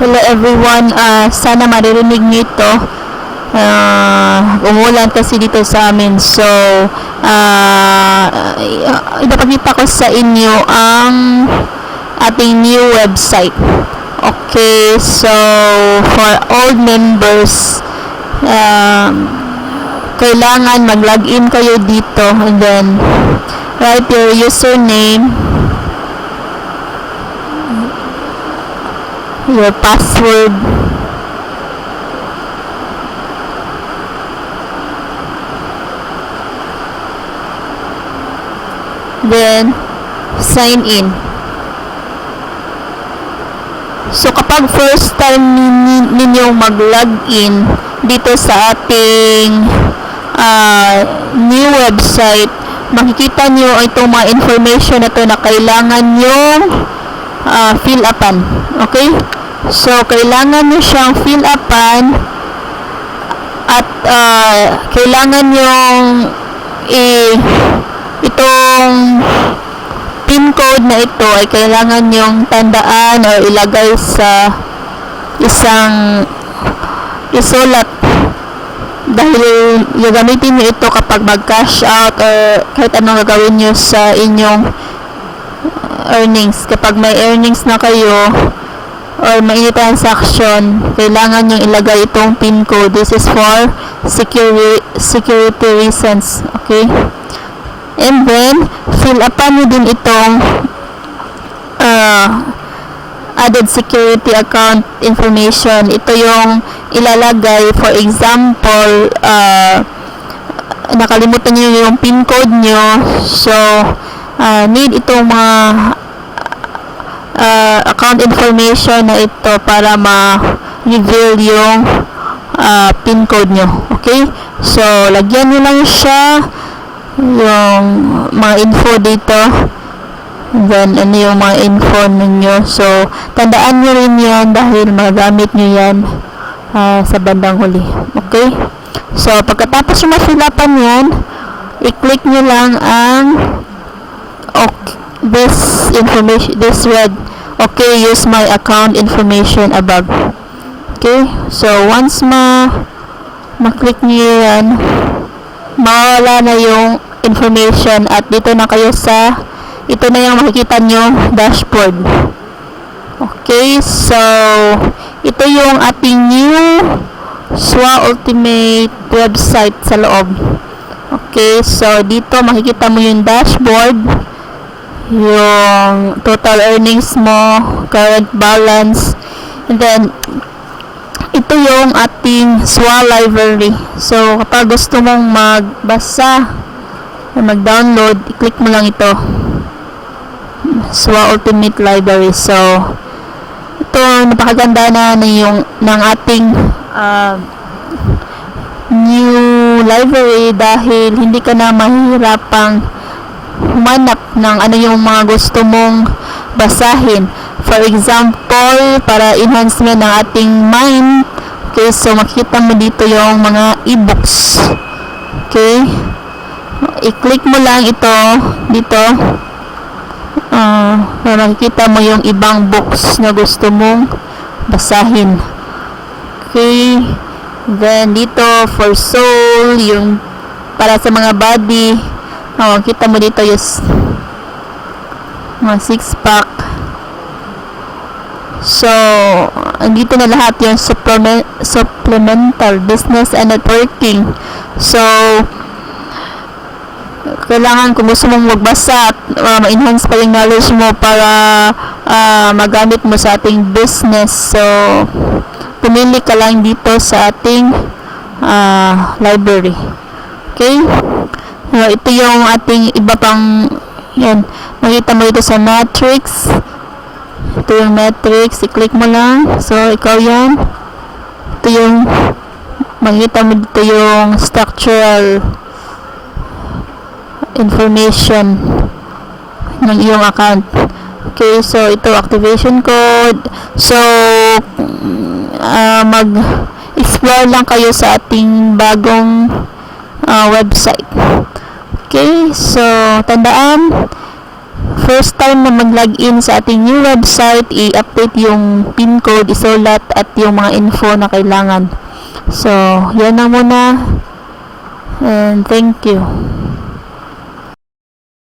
Hello everyone, sana maririnig niyo ito. Umulan kasi dito sa amin. So, ipapakita ko sa inyo ang ating new website. Okay, so for old members, kailangan mag-login kayo dito and then write your username, your password, then sign in. So kapag first time ninyong mag-login dito sa ating new website, makikita nyo itong mga information na to na kailangan yung fill upan. Okay? So, kailangan nyo siyang fill upan at kailangan yung itong PIN code na ito ay kailangan yung tandaan o ilagay sa isang isulat dahil gagamitin nyo ito kapag mag-cash out or kahit anong gagawin nyo sa inyong earnings. Kapag may earnings na kayo or may transaction, kailangan nyo ilagay itong PIN code. This is for security reasons. Okay? And then, fill upan nyo din itong added security account information. Ito yung ilalagay. For example, nakalimutan nyo yung PIN code nyo. So, need itong mga account information na ito para ma-reveal yung PIN code nyo. Okay? So, lagyan nyo lang siya yung mga info dito. Then, ano yung mga info ninyo. So, tandaan nyo rin yan dahil magamit nyo yan sa bandang huli. Okay? So, pagkatapos yung masilapan yan, i-click nyo lang ang this information, this red, okay, use my account information above. Okay? So, once ma-click nyo yan, mawala na yung information at dito na kayo sa ito na yung makikita nyo dashboard. Okay, so ito yung ating new SWA Ultimate website sa loob. Okay, so dito makikita mo yung dashboard, yung total earnings mo, current balance, and then ito yung ating SWA library. So kapag gusto mong magbasa o mag-download, i-click mo lang ito, SWA Ultimate Library. So ito, napakaganda na yung ng ating new library dahil hindi ka na mahihirapang humanap ng ano yung mga gusto mong basahin. For example, para enhancement ng ating mind. Okay, so makikita mo dito yung mga e-books. Okay, i-click mo lang ito dito para makikita mo yung ibang books na gusto mong basahin. Okay, then dito for soul, yung para sa mga body, makikita mo dito yung mga 6-pack. So, andito na lahat yung supplemental business and networking. So, kailangan kung gusto mong magbasa at ma-enhance pa yung knowledge mo para magamit mo sa ating business. So, pumili ka lang dito sa ating library. Okay? So, ito yung ating iba pang yan. Makita mo dito sa matrix. Ito yung matrix. I-click mo lang. So, ikaw yan. Ito yung makita mo dito yung structural information ng iyong account. Okay, so ito activation code. So mag-explore lang kayo sa ating bagong website. Okay, so tandaan first time na mag-login sa ating new website, i-update yung PIN code, isulat at yung mga info na kailangan. So, yan na muna. And thank you.